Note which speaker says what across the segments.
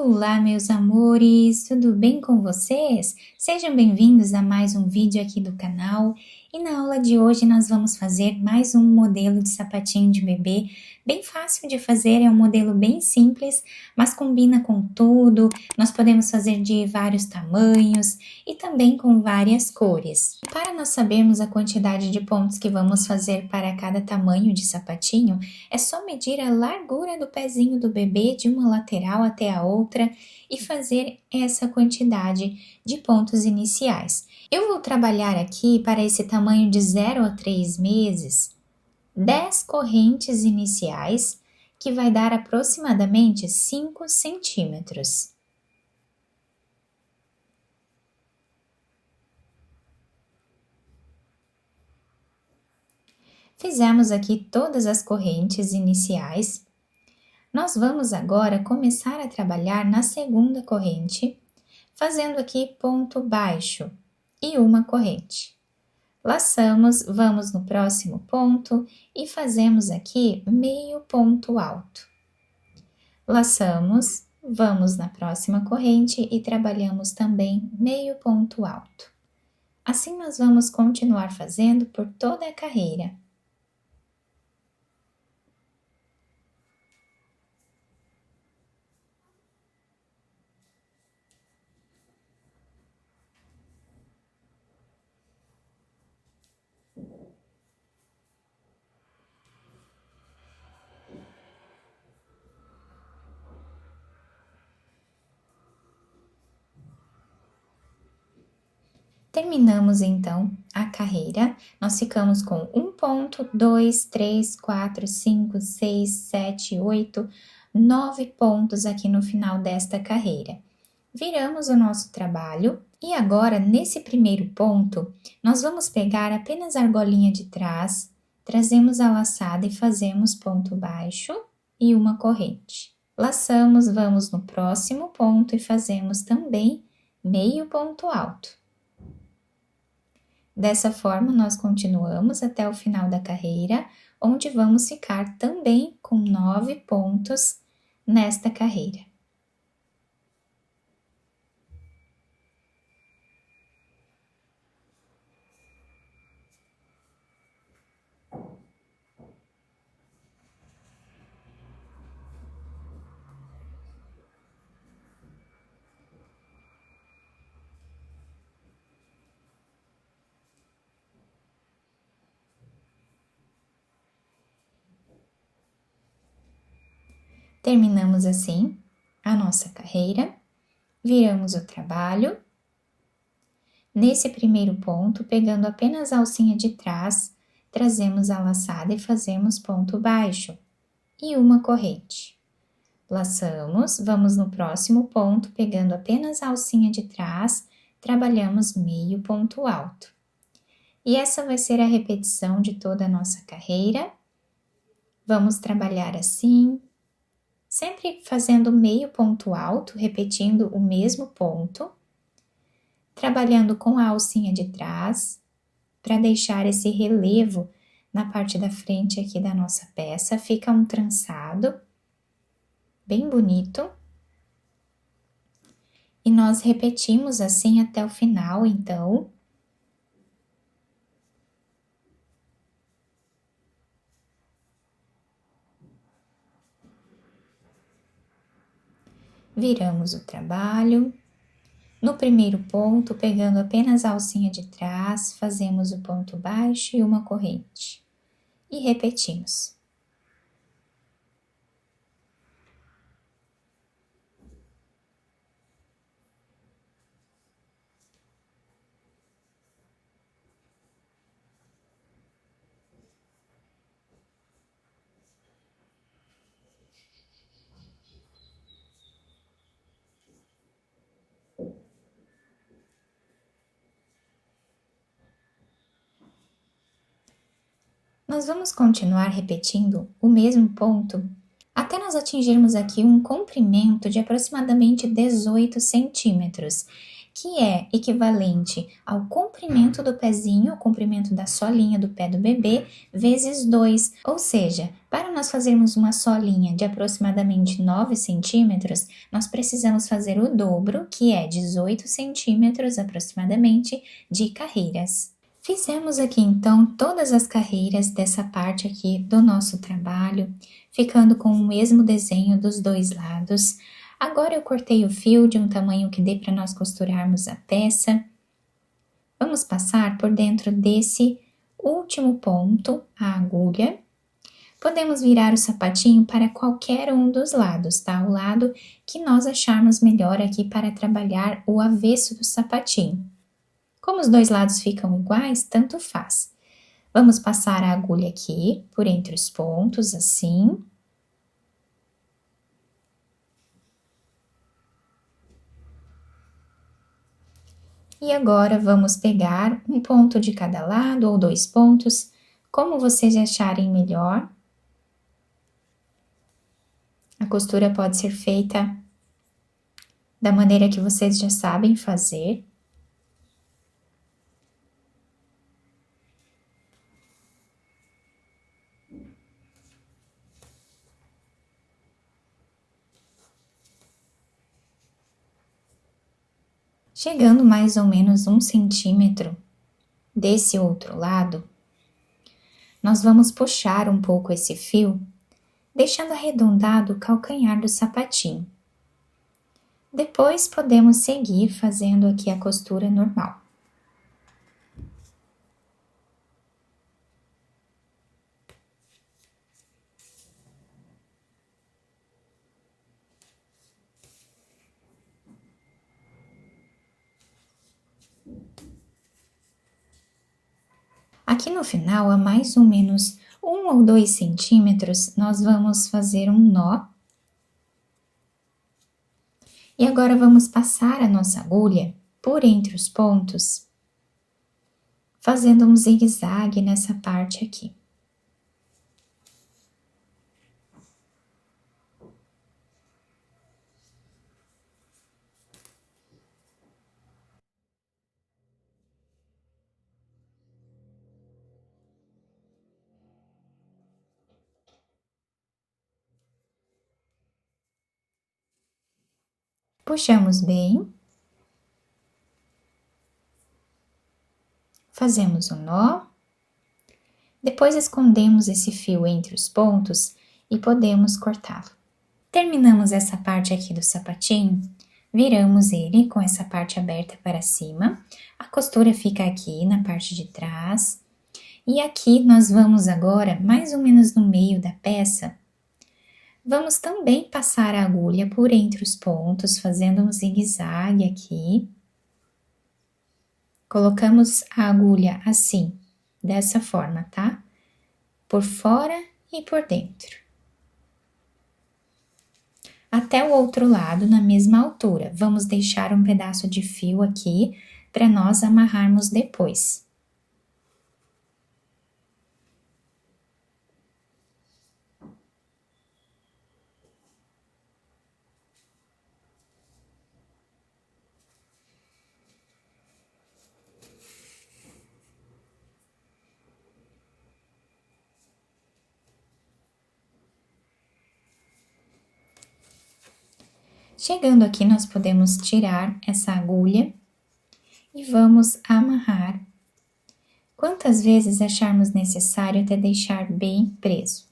Speaker 1: Olá, meus amores, tudo bem com vocês? Sejam bem-vindos a mais um vídeo aqui do canal. E na aula de hoje nós vamos fazer mais um modelo de sapatinho de bebê, bem fácil de fazer, é um modelo bem simples, mas combina com tudo. Nós podemos fazer de vários tamanhos e também com várias cores. Para nós sabermos a quantidade de pontos que vamos fazer para cada tamanho de sapatinho, é só medir a largura do pezinho do bebê de uma lateral até a outra e fazer essa quantidade de pontos iniciais. Eu vou trabalhar aqui para esse tamanho de 0 a 3 meses, 10 correntes iniciais, que vai dar aproximadamente 5 centímetros. Fizemos aqui todas as correntes iniciais. Nós vamos agora começar a trabalhar na segunda corrente, fazendo aqui ponto baixo e uma corrente. Laçamos, vamos no próximo ponto e fazemos aqui meio ponto alto. Laçamos, vamos na próxima corrente e trabalhamos também meio ponto alto. Assim nós vamos continuar fazendo por toda a carreira. Terminamos então a carreira, nós ficamos com 1 ponto, 2, 3, 4, 5, 6, 7, 8, 9 pontos aqui no final desta carreira. Viramos o nosso trabalho e agora nesse primeiro ponto, nós vamos pegar apenas a argolinha de trás, trazemos a laçada e fazemos ponto baixo e uma corrente. Laçamos, vamos no próximo ponto e fazemos também meio ponto alto. Dessa forma, nós continuamos até o final da carreira, onde vamos ficar também com 9 pontos nesta carreira. Terminamos assim a nossa carreira, viramos o trabalho. Nesse primeiro ponto, pegando apenas a alcinha de trás, trazemos a laçada e fazemos ponto baixo e uma corrente. Laçamos, vamos no próximo ponto, pegando apenas a alcinha de trás, trabalhamos meio ponto alto. E essa vai ser a repetição de toda a nossa carreira. Vamos trabalhar assim, sempre fazendo meio ponto alto, repetindo o mesmo ponto, trabalhando com a alcinha de trás, para deixar esse relevo na parte da frente aqui da nossa peça, fica um trançado bem bonito. E nós repetimos assim até o final, então. Viramos o trabalho. No primeiro ponto, pegando apenas a alcinha de trás, fazemos o ponto baixo e uma corrente. E repetimos. Nós vamos continuar repetindo o mesmo ponto até nós atingirmos aqui um comprimento de aproximadamente 18 centímetros, que é equivalente ao comprimento do pezinho, o comprimento da solinha do pé do bebê, vezes 2. Ou seja, para nós fazermos uma solinha de aproximadamente 9 centímetros, nós precisamos fazer o dobro, que é 18 centímetros aproximadamente, de carreiras. Fizemos aqui então todas as carreiras dessa parte aqui do nosso trabalho, ficando com o mesmo desenho dos dois lados. Agora eu cortei o fio de um tamanho que dê para nós costurarmos a peça. Vamos passar por dentro desse último ponto a agulha. Podemos virar o sapatinho para qualquer um dos lados, tá? O lado que nós acharmos melhor aqui para trabalhar o avesso do sapatinho. Como os dois lados ficam iguais, tanto faz. Vamos passar a agulha aqui, por entre os pontos, assim. E agora, vamos pegar um ponto de cada lado, ou 2 pontos, como vocês acharem melhor. A costura pode ser feita da maneira que vocês já sabem fazer. Chegando mais ou menos 1 centímetro desse outro lado, nós vamos puxar um pouco esse fio, deixando arredondado o calcanhar do sapatinho. Depois, podemos seguir fazendo aqui a costura normal. Aqui no final, a mais ou menos 1 ou 2 centímetros, nós vamos fazer um nó. E agora, vamos passar a nossa agulha por entre os pontos, fazendo um zigue-zague nessa parte aqui. Puxamos bem. Fazemos um nó. Depois, escondemos esse fio entre os pontos e podemos cortá-lo. Terminamos essa parte aqui do sapatinho, viramos ele com essa parte aberta para cima. A costura fica aqui na parte de trás. E aqui nós vamos agora, mais ou menos no meio da peça, vamos também passar a agulha por entre os pontos, fazendo um zigue-zague aqui. Colocamos a agulha assim, dessa forma, tá? Por fora e por dentro. Até o outro lado, na mesma altura. Vamos deixar um pedaço de fio aqui para nós amarrarmos depois. Chegando aqui, nós podemos tirar essa agulha e vamos amarrar quantas vezes acharmos necessário até deixar bem preso.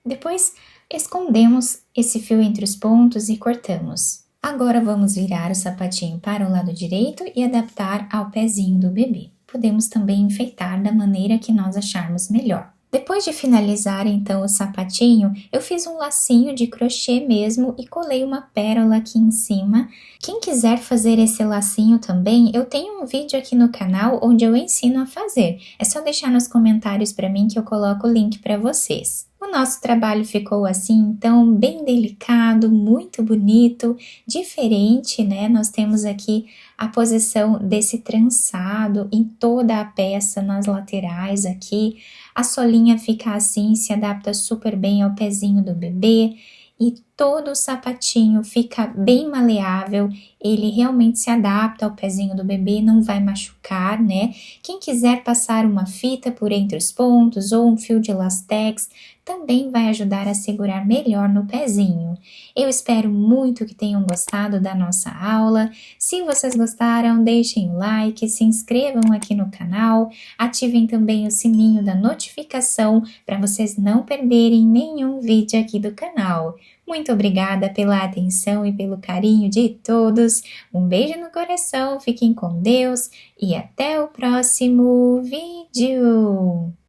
Speaker 1: Depois, escondemos esse fio entre os pontos e cortamos. Agora, vamos virar o sapatinho para o lado direito e adaptar ao pezinho do bebê. Podemos também enfeitar da maneira que nós acharmos melhor. Depois de finalizar, então, o sapatinho, eu fiz um lacinho de crochê mesmo e colei uma pérola aqui em cima. Quem quiser fazer esse lacinho também, eu tenho um vídeo aqui no canal onde eu ensino a fazer. É só deixar nos comentários para mim que eu coloco o link para vocês. O nosso trabalho ficou assim, então, bem delicado, muito bonito, diferente, né? Nós temos aqui a posição desse trançado em toda a peça, nas laterais aqui. A solinha fica assim, se adapta super bem ao pezinho do bebê. e todo o sapatinho fica bem maleável, ele realmente se adapta ao pezinho do bebê, não vai machucar, né? Quem quiser passar uma fita por entre os pontos ou um fio de lastex, também vai ajudar a segurar melhor no pezinho. Eu espero muito que tenham gostado da nossa aula. Se vocês gostaram, deixem o like, se inscrevam aqui no canal, ativem também o sininho da notificação para vocês não perderem nenhum vídeo aqui do canal. Muito obrigada pela atenção e pelo carinho de todos. Um beijo no coração, fiquem com Deus e até o próximo vídeo!